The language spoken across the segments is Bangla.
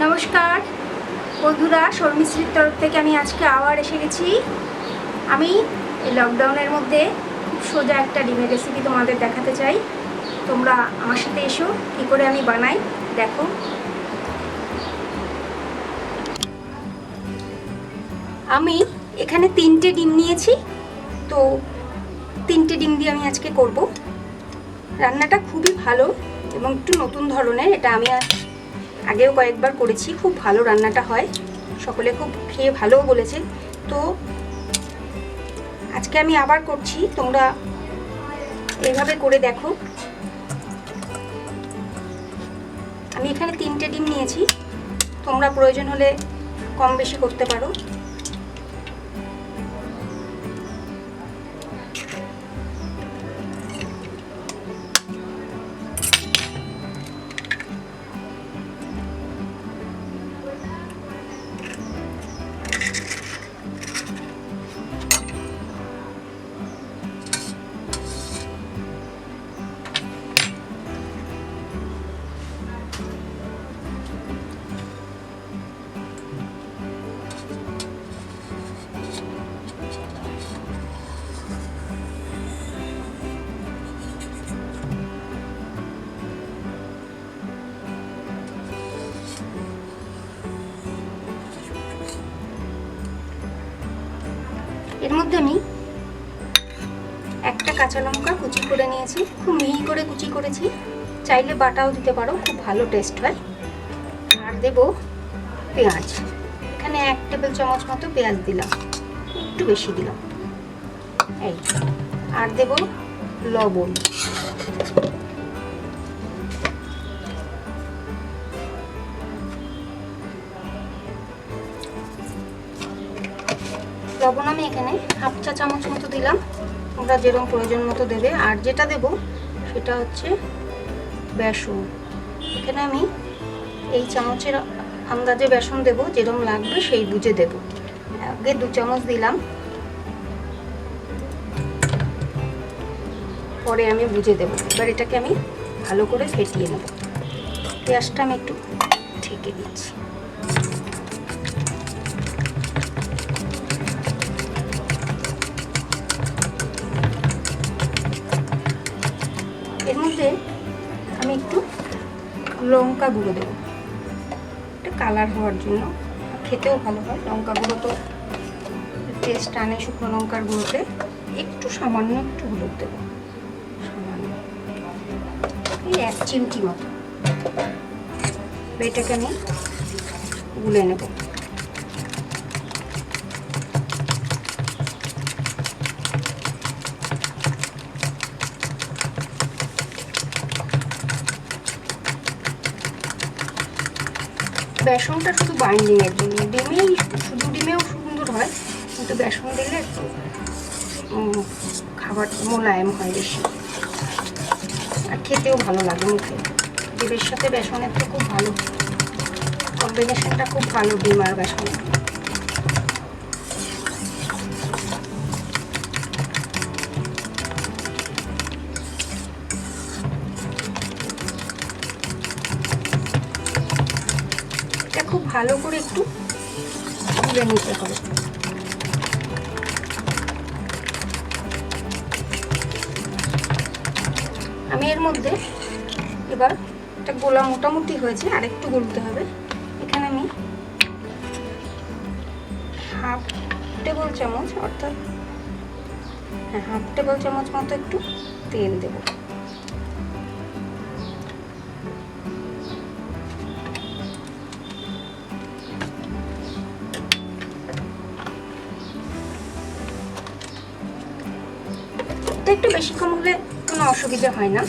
নমস্কার বন্ধুরা, শর্মিশ্রীর তরফ থেকে আমি আজকে আবার এসে গেছি। আমি এই লকডাউনের মধ্যে খুব সোজা একটা ডিমের রেসিপি তোমাদের দেখাতে চাই। তোমরা আমার সাথে এসো, কী করে আমি বানাই দেখো। আমি এখানে 3টে ডিম নিয়েছি, তো 3টে ডিম দিয়ে আমি আজকে করব। রান্নাটা খুবই ভালো এবং একটু নতুন ধরনের। এটা আমি আগেও কয়েকবার করেছি, খুব ভালো রান্নাটা হয়, সকলে খুব খেয়ে ভালোও বলেছে। তো আজকে আমি আবার করছি, তোমরা এইভাবে করে দেখো। আমি এখানে 3টে ডিম নিয়েছি, তোমরা প্রয়োজন হলে কম বেশি করতে পারো। এর মধ্যে আমি একটা কাঁচা লঙ্কা কুচি করে নিয়েছি, খুব মিহি করে কুচি করেছি, চাইলে বাটাও দিতে পারো, খুব ভালো টেস্ট হয়। আর দেব পেঁয়াজ, এখানে 1 টেবিল চামচ মতো পেঁয়াজ দিলাম, একটু বেশি দিলাম এই। আর দেব লবণ, লবণ আমি এখানে 1/2 চা চামচ মতো দিলাম, তোমরা যেরকম প্রয়োজন মতো দেবে। আর যেটা দেব সেটা হচ্ছে বেসন। এখানে আমি এই চামচের আন্দাজে বেসন দেব, যেরকম লাগবে সেই বুঝে দেব। আগে 2 চামচ দিলাম, পরে আমি বুঝে দেব। এবার এটাকে আমি ভালো করে ফেটিয়ে নেব। পেঁয়াজটা আমি একটু ঢেকে দিচ্ছি। এর মধ্যে আমি একটু লঙ্কা গুঁড়ো দেবো, একটা কালার হওয়ার জন্য, খেতেও ভালো হয়। লঙ্কা গুঁড়ো তো টেস্ট আনে শুকনো লঙ্কার গুঁড়োতে। একটু সামান্য একটু হলুদ দেবো, সামান্য, এই 1 চিমটি মতো। এটাকে আমি গুলে নেব। বেসনটা শুধু বাইন্ডিং এর জন্য, শুধু ডিমেও সুন্দর হয়, কিন্তু বেসন দিলে একটু খাবারটা মোলায়েম হয় বেশি, আর খেতেও ভালো লাগে মুখে। ডিমের সাথে বেসনের তো খুব ভালো কম্বিনেশনটা, খুব ভালো ডিম আর বেসন। খুব ভালো করে একটু গুলে নিতে হবে। আমি এর মধ্যে এবার একটা গোলা মোটামুটি হয়েছে, আর একটু গুলতে হবে। এখানে আমি 1/2 টেবিল চামচ, অর্থাৎ 1/2 টেবিল চামচ মতো একটু তেল দেবো। একটু বেশি কম হলে কোনো অসুবিধা হয় না,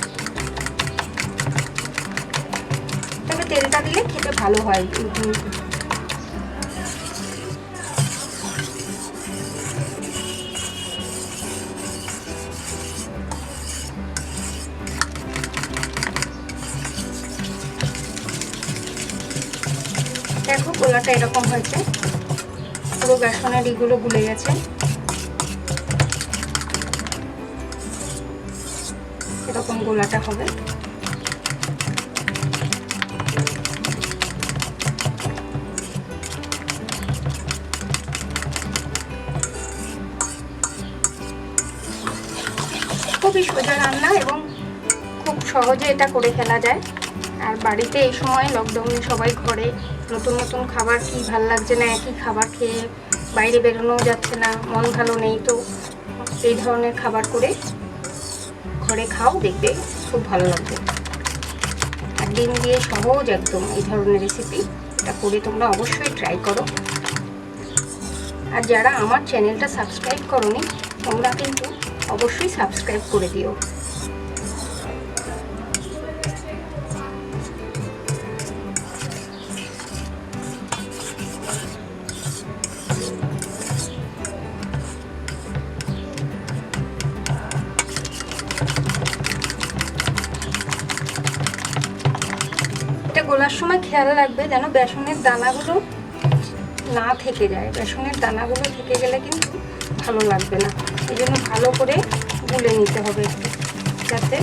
তবে তেলটা দিলে খেতে ভালো হয়। দেখো গোলাটা এরকম হয়েছে, পুরো বেসনের এগুলো গুলে গেছে। এরকম গোলাটা হবে। খুবই সোজা রান্না এবং খুব সহজে এটা করে ফেলা যায়। আর বাড়িতে এই সময় লকডাউনে সবাই ঘরে, নতুন নতুন খাবার কি ভাল লাগছে না, একই খাবার খেয়ে বাইরে বেরোনোও যাচ্ছে না, মন ভালো নেই, তো এই ধরনের খাবার করে ঘরে খাও, দেখবে খুব ভালো লাগবে। আর ডিম দিয়ে সহজ একদম এই ধরনের রেসিপি, এটা করে তোমরা অবশ্যই ট্রাই করো। আর যারা আমার চ্যানেলটা সাবস্ক্রাইব করোনি তোমরা কিন্তু অবশ্যই সাবস্ক্রাইব করে দিও। এটা গোলার সময় খেয়াল রাখবে যেন বেসনের দানাগুলো না থেকে যায়। বেসনের দানাগুলো থেকে গেলে কিন্তু ভালো লাগবে না, এই জন্য ভালো করে গুলে নিতে হবে যাতে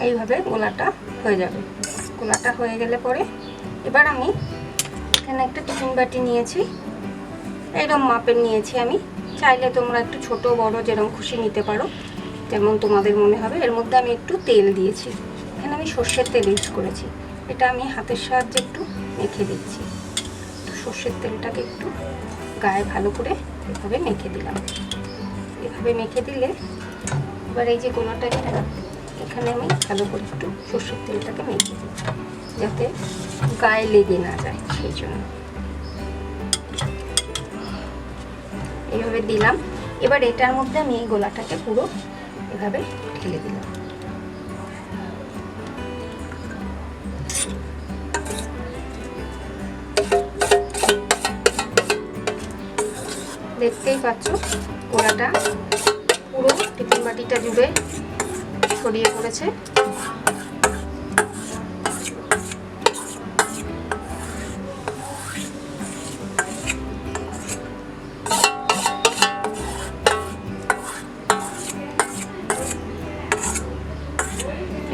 এইভাবে গোলাটা হয়ে যাবে। গোলাটা হয়ে গেলে পরে এবার আমি এখানে একটা টিফিন বাটি নিয়েছি, এইরকম মাপের নিয়েছি আমি। চাইলে তোমরা একটু ছোট বড় যেরকম খুশি নিতে পারো, যেমন তোমাদের মনে হবে। এর মধ্যে আমি একটু তেল দিয়েছি, এখানে আমি সর্ষের তেল ইউজ করেছি। এটা আমি হাতের সাহায্যে একটু মেখে দিচ্ছি। সর্ষের তেলটাকে একটু গায়ে ভালো করে এভাবে মেখে দিলাম। এভাবে মেখে দিলে এবার এই যে গোলাটা এখানে আমি ভালো করে একটু সর্ষের তেলটাকে মেখে দিই যাতে গায়ে লেগে না যায়, সেই জন্য এইভাবে দিলাম। এবার এটার মধ্যে আমি এই গোলাটাকে পুরো এভাবে ঢেলে দিলাম। দেখতেই পাচ্ছ গোলাটা পুরো টিফিন বাটিটা জুড়ে ছড়িয়ে পড়েছে।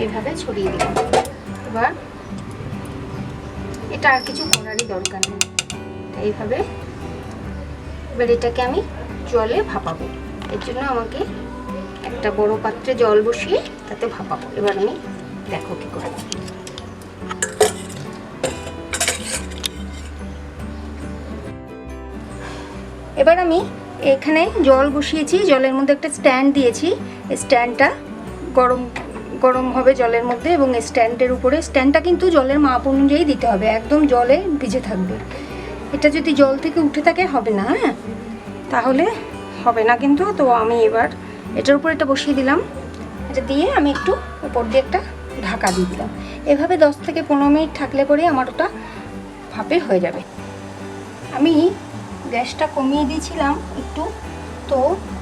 এইভাবে ছড়িয়ে দিলাম। এবার এটা আর কিছু করারই দরকার নেই, এইভাবে এবার এটাকে আমি জলে ভাপাবো। এর জন্য আমাকে একটা বড় পাত্রে জল বসিয়ে তাতে ভাপাবো। এবার আমি দেখো কি করে। এবার আমি এখানে জল বসিয়েছি, জলের মধ্যে একটা স্ট্যান্ড দিয়েছি। স্ট্যান্ডটা গরম হবে জলের মধ্যে, এবং স্ট্যান্ডের উপরে, স্ট্যান্ডটা কিন্তু জলের মাপ অনুযায়ী দিতে হবে, একদম জলে ভিজে থাকবে। এটা যদি জল থেকে উঠে থাকে হবে না, হ্যাঁ, তাহলে হবে না কিন্তু। তো আমি এবার এটার উপর এটা বসিয়ে দিলাম। এটা দিয়ে আমি একটু উপর দিয়ে একটা ঢাকা দিয়ে দিলাম। এভাবে 10 থেকে 15 মিনিট থাকলে পরে আমার ওটা ভাপে হয়ে যাবে। আমি গ্যাসটা কমিয়ে দিয়েছিলাম একটু, তো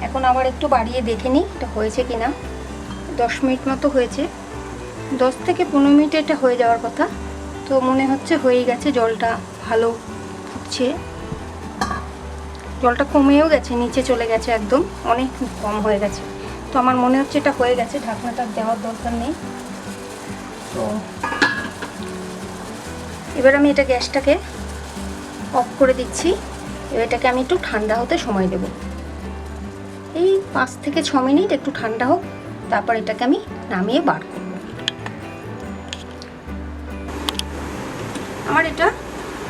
এখন আবার একটু বাড়িয়ে দেখে নিই এটা হয়েছে কি না। 10 মিনিট মতো হয়েছে, 10 থেকে 15 মিনিটে এটা হয়ে যাওয়ার কথা। তো মনে হচ্ছে হয়ে গেছে, জলটা ভালো ফুটছে, জলটা কমেও গেছে, নিচে চলে গেছে, একদম অনেক কম হয়ে গেছে। তো আমার মনে হচ্ছে এটা হয়ে গেছে, ঢাকনাটা দেওয়ার দরকার নেই। তো এবার আমি এটা গ্যাসটাকে অফ করে দিচ্ছি। এবার এটাকে আমি একটু ঠান্ডা হতে সময় দেব, এই 5 থেকে 6 মিনিট একটু ঠান্ডা হোক, তারপর এটাকে আমি নামিয়ে বার করব। আমার এটা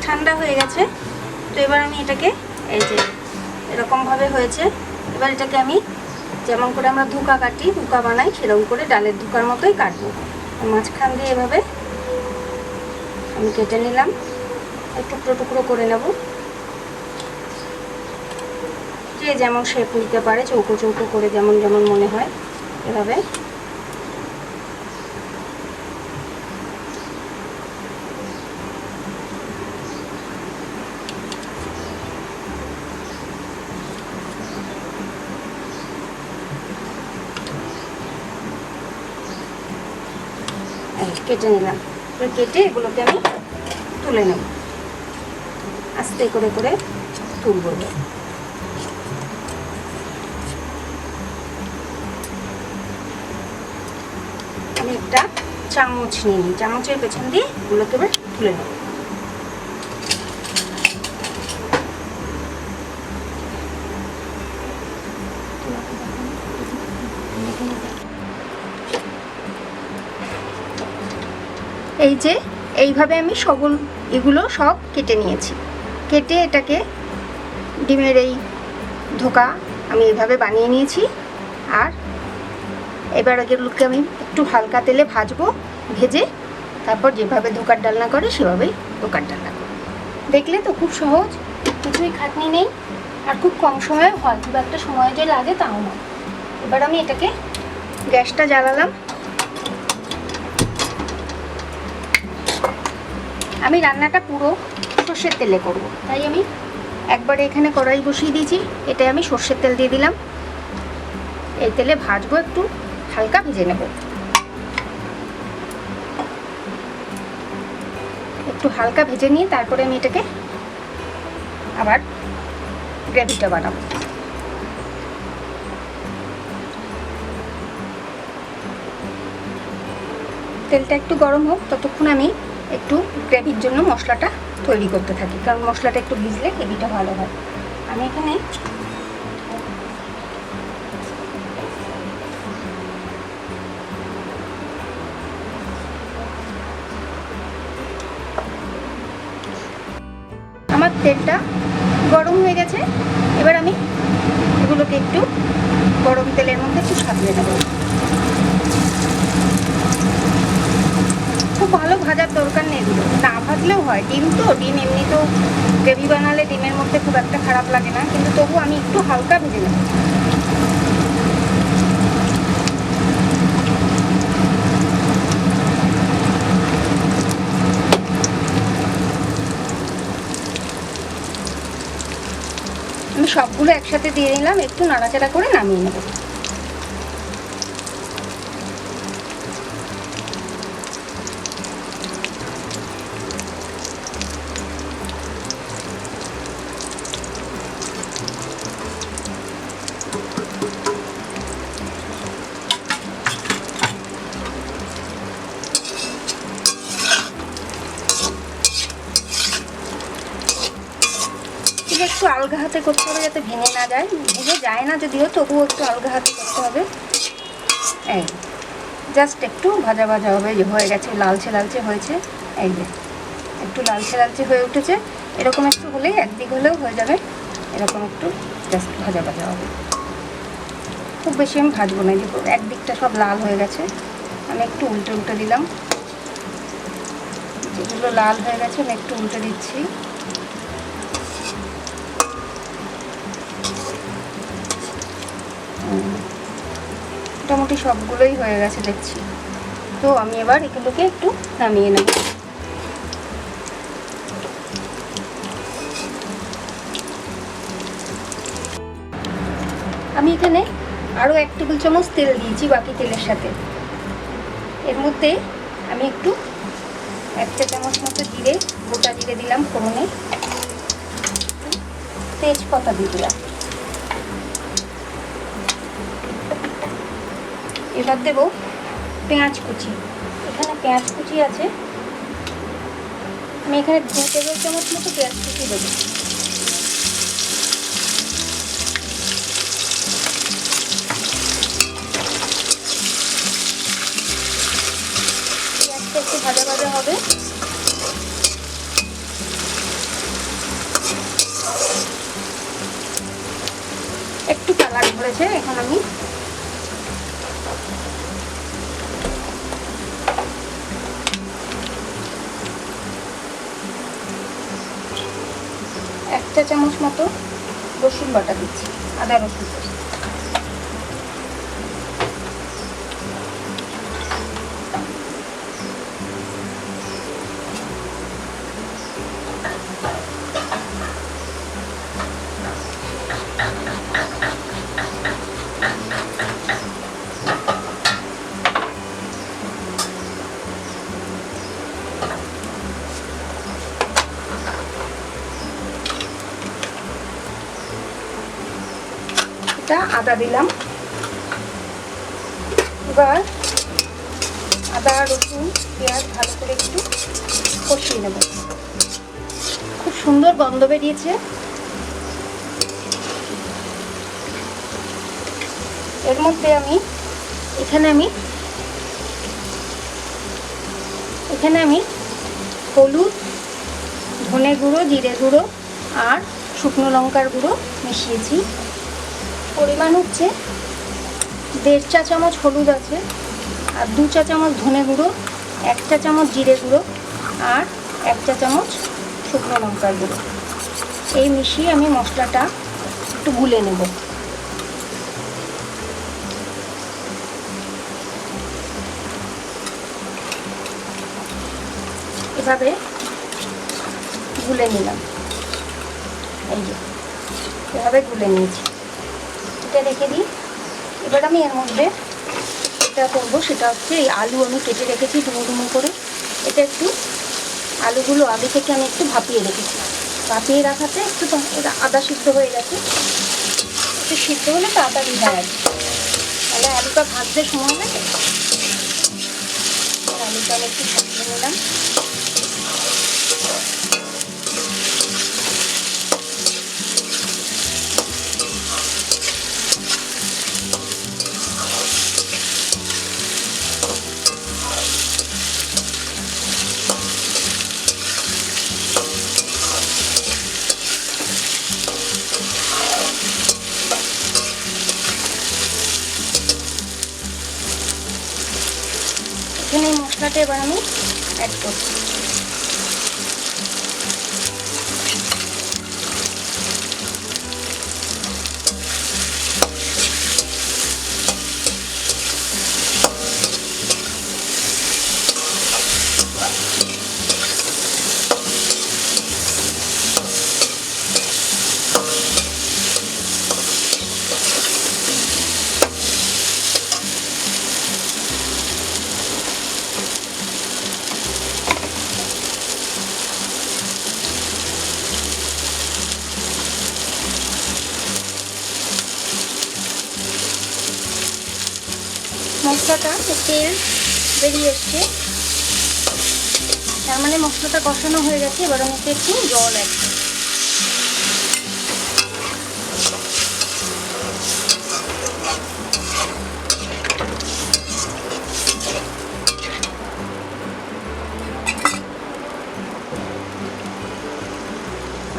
ঠান্ডা হয়ে গেছে। তো এবার আমি এটাকে এই যে এরকমভাবে হয়েছে, এবার এটাকে আমি যেমন করে আমরা ধোকা কাটি, ধোকা বানাই, সেরকম করে ডালের ধোকার মতোই কাটবো। মাঝখান দিয়ে এভাবে আমি কেটে নিলাম, টুকরো টুকরো করে নেব, যে যেমন শেপ নিতে পারে, চৌকো চৌকো করে যেমন যেমন মনে হয় এভাবে। কেটে নিলাম, কেটে এগুলোকে আমি তুলে নেব। আস্তে করে করে তুলব। আমি একটা চামচ নিয়ে নিই, চামচের পেছন দিয়ে এগুলোকে এবার তুলে নেব। এই যে এইভাবে আমি এগুলো সব কেটে নিয়েছি। কেটে এটাকে ডিমের এই ধোকা আমি এইভাবে বানিয়ে নিয়েছি। আর এবার এগুলোকে আমি একটু হালকা তেলে ভাজবো, ভেজে তারপর যেভাবে ধোকার ডালনা করে সেভাবেই ধোকার ডালনা করব। দেখলে তো খুব সহজ, কিছুই খাটনি নেই, আর খুব কম সময়ে হয়, খুব একটা সময় যে লাগে তাও না। এবার আমি এটাকে গ্যাসটা জ্বালালাম। আমি রান্নাটা পুরো সর্ষের তেলে করব, তাই আমি একবারে এখানে কড়াই বসিয়ে দিয়েছি। এটাই আমি সর্ষের তেল দিয়ে দিলাম। এই তেলে ভাজবো, একটু হালকা ভেজে নেব। একটু হালকা ভেজে নিয়ে তারপরে আমি এটাকে আবার গ্রেভিটা বানাবো। তেলটা একটু গরম হোক, ততক্ষণ আমি একটু গ্রেভির জন্য মশলাটা তৈরি করতে থাকি, কারণ মশলাটা একটু ভিজলে গ্রেভিটা ভালো হয়। আমি এখানে আমার তেলটা গরম হয়ে গেছে। এবার আমি এগুলোকে একটু গরম তেলের মধ্যে একটু সাজিয়ে নেব। খুব ভালো ভাজার দরকার নেই, এগুলো না ভাজলেও হয়। ডিম তো, ডিম এমনি তো গ্রেভি বানালে ডিমের মধ্যে খুব একটা খারাপ লাগে না, কিন্তু তবু আমি একটু হালকা ভেজে নেব। আমি সবগুলো একসাথে দিয়ে নিলাম, একটু নাড়াচাড়া করে নামিয়ে নেব। একটু আলগা হাতে করতে হবে, যাতে ভেঙে না যায়। ভেঙে যায় না যদিও, তবুও একটু আলগা হাতে করতে হবে। এই জাস্ট একটু ভাজা ভাজা হবে, যে হয়ে গেছে, লালচে লালচে হয়েছে। এই যে একটু লালচে লালচে হয়ে উঠেছে, এরকম একটু হলেই, একদিক হলেও হয়ে যাবে। এরকম একটু জাস্ট ভাজা ভাজা হবে, খুব বেশি আমি ভাজবো না। দেখো একদিকটা সব লাল হয়ে গেছে, আমি একটু উল্টে উল্টে দিলাম। যেগুলো লাল হয়ে গেছে আমি একটু উল্টে দিচ্ছি। মোটামুটি সবগুলোই হয়ে গেছে দেখছি। তো আমি এবার এগুলোকে একটু নামিয়ে নেব। আমি এখানে আরও 1 টেবিল চামচ তেল দিয়েছি বাকি তেলের সাথে। এর মধ্যে আমি একটু 1 চা চামচ মতো জিরে, গোটা জিরে দিলাম ফোড়নে, তেজপাতা দিয়ে দিলাম। এবার দেব পেঁয়াজ কুচি। এখানে পেঁয়াজ কুচি আছে, আমি এখানে 2 টেবিল চামচ মতো পেঁয়াজ কুচি দেবো। পেঁয়াজটা একটু ভাজা ভাজা হবে। একটু কালার ধরেছে, এখন আমি এক চা চামচ মতো রসুন বাটা দিচ্ছি, আদা রসুন। একটা আদা দিলাম। এবার আদা রসুন পেঁয়াজ ভালো করে একটু কষিয়ে নেব। খুব সুন্দর গন্ধ বেরিয়েছে। এর মধ্যে এখানে আমি হলুদ, ধনে গুঁড়ো, জিরে গুঁড়ো আর শুকনো লঙ্কার গুঁড়ো মিশিয়েছি। পরিমাণ হচ্ছে 1.5 চা চামচ হলুদ আছে, আর 2 চা চামচ ধনে গুঁড়ো, 1 চা চামচ জিরে গুঁড়ো আর 1 চা চামচ শুকনো লঙ্কার গুঁড়ো। এই মিশিয়ে আমি মশলাটা একটু গুলে নেব। এভাবে গুলে নিলাম। এই যে এভাবে গুলে নিয়েছি। এটা রেখে দিই। এবার আমি এর মধ্যে যেটা করবো সেটা হচ্ছে এই আলু আমি কেটে রেখেছি ডুমো ডুমো করে। এটা একটু আলুগুলো আগে থেকে আমি একটু ভাপিয়ে রেখেছি। ভাপিয়ে রাখাতে একটু আদা সিদ্ধ হয়ে গেছে। একটু সিদ্ধ হলে তাড়াতাড়ি হয় আর কি, তাহলে আলুটা ভাজতে সময় লাগে। আলুটা আমি একটু ভাপিয়ে নিলাম। এখানে এই মশলাটা এবার আমি অ্যাড করছি। মশলাটা তেল বেরিয়ে এসছে, তার মানে মশলাটা কষানো হয়ে গেছে। এবার আমি একটু জল অ্যাড করি।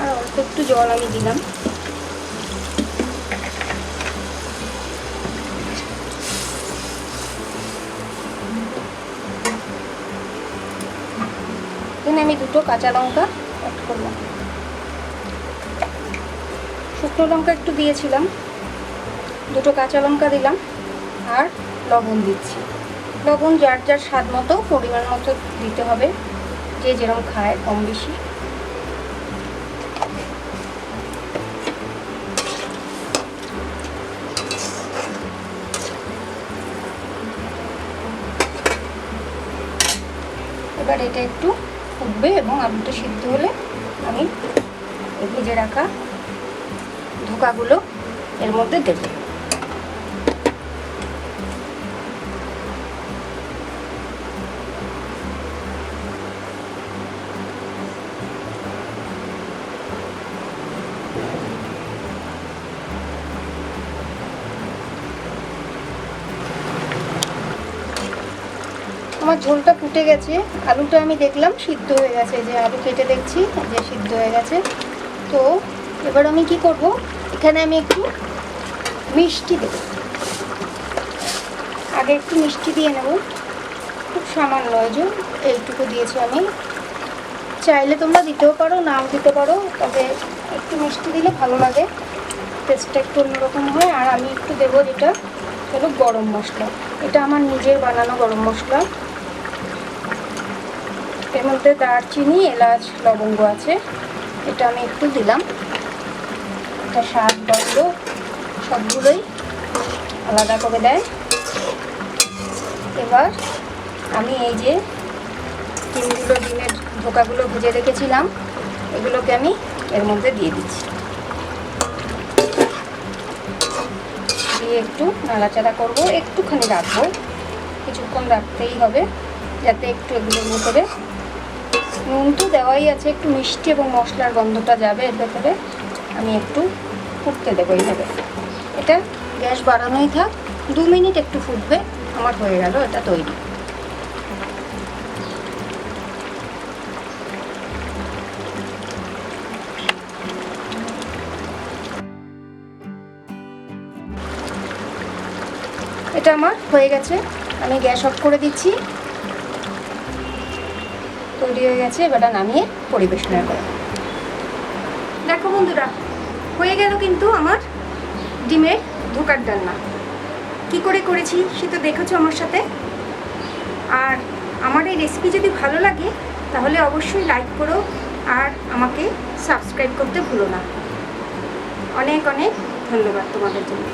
আর অল্প একটু জল আমি দিলাম। এখানে আমি 2টো কাঁচা লঙ্কা অ্যাড করলাম। শুকনো লঙ্কা একটু দিয়েছিলাম, 2টো কাঁচা লঙ্কা দিলাম আর লবণ দিচ্ছি। লবণ যার যার স্বাদ মতো পরিমাণ মতো দিতে হবে, যে যেরকম খায় কম বেশি। এবার এটা একটু ফুটবে এবং আলুটা সিদ্ধ হলে আমি ভেজে রাখা ধোকাগুলো এর মধ্যে দেব। আমার ঝোলটা ফুটে গেছে, আলুটা আমি দেখলাম সিদ্ধ হয়ে গেছে, যে আলু কেটে দেখছি যে সিদ্ধ হয়ে গেছে। তো এবার আমি কি করব, এখানে আমি একটু মিষ্টি দেব। আগে একটু মিষ্টি দিয়ে নেব, খুব সামান্য, এইটুকু দিয়েছি আমি। চাইলে তোমরা দিতেও পারো, নাও দিতে পারো, তবে একটু মিষ্টি দিলে ভালো লাগে, টেস্টটা একটু অন্যরকম হয়। আর আমি একটু দেবো যেটা হলো গরম মশলা। এটা আমার নিজের বানানো গরম মশলা। এর মধ্যে দারচিনি, এলাচ, লবঙ্গ আছে, এটা আমি একটু দিলাম। এটা স্বাদ গন্ধ সবগুলোই আলাদা করে দেয়। এবার আমি এই যে ডিমের ধোকাগুলো ভেজে রেখেছিলাম, এগুলোকে আমি এর মধ্যে দিয়ে দিচ্ছি। দিয়ে একটু নাড়াচাড়া করব, একটুখানি রাখবো, কিছুক্ষণ রাখতেই হবে যাতে একটু এগুলোর ভিতরে নুন তো দেওয়াই আছে, একটু মিষ্টি এবং মশলার গন্ধটা যাবে এর ভেতরে। আমি একটু ফুটতে দেবো এইভাবে। এটা গ্যাস বাড়ানোই থাক, 2 মিনিট একটু ফুটবে, আমার হয়ে গেল এটা তৈরি। এটা আমার হয়ে গেছে, আমি গ্যাস অফ করে দিচ্ছি। তৈরি হয়ে গেছে, এবার নামিয়ে পরিবেশন করে। দেখো বন্ধুরা, হয়ে গেল কিন্তু আমার ডিমের ধোকার ডালনা। কি করে করেছি সে তো দেখেছো আমার সাথে। আর আমার এই রেসিপি যদি ভালো লাগে তাহলে অবশ্যই লাইক করো আর আমাকে সাবস্ক্রাইব করতে ভুলো না। অনেক অনেক ধন্যবাদ তোমাদের জন্য।